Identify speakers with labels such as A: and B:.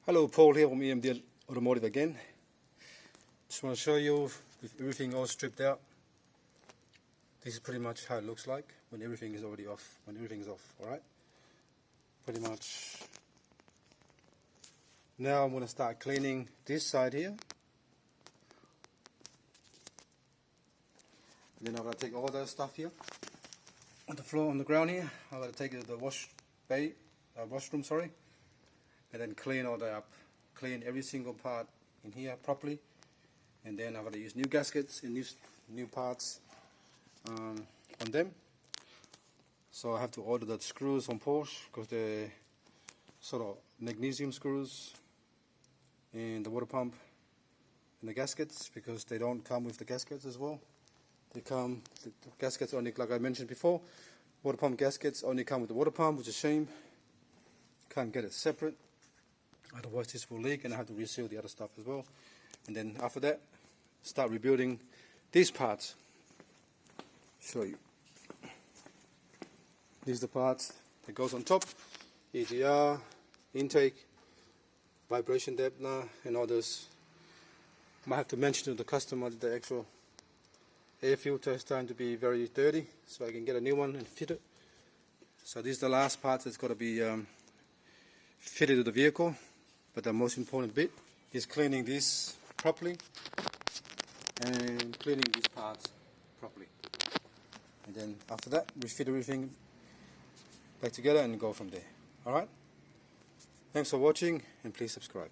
A: Hello, Paul here from EMD Automotive again. Just want to show you with everything all stripped out. This is pretty much how it looks like when everything is already off, when everything is off, alright? Pretty much. Now I'm going to start cleaning this side here. And then I'm going to take all that stuff here on the floor, on the ground here. I'm going to take it to the washroom, and then clean all that up. Clean every single part in here properly. And then I'm going to use new gaskets and new parts on them. So I have to order the screws from Porsche because they're sort of magnesium screws, and the water pump and the gaskets, because they don't come with the gaskets as well. They come, the gaskets only, like I mentioned before, water pump gaskets only come with the water pump, which is a shame. Can't get it separate, otherwise this will leak and I have to reseal the other stuff as well. And then after that, start rebuilding these parts. Show you. These are the parts that goes on top: EGR, intake, vibration dampener, and others. Might have to mention to the customer that the actual air filter is starting to be very dirty, so I can get a new one and fit it. So this is the last part that's got to be fitted to the vehicle. But the most important bit is cleaning this properly and cleaning these parts properly. And then after that, we fit everything back together and go from there. Alright? Thanks for watching, and please subscribe.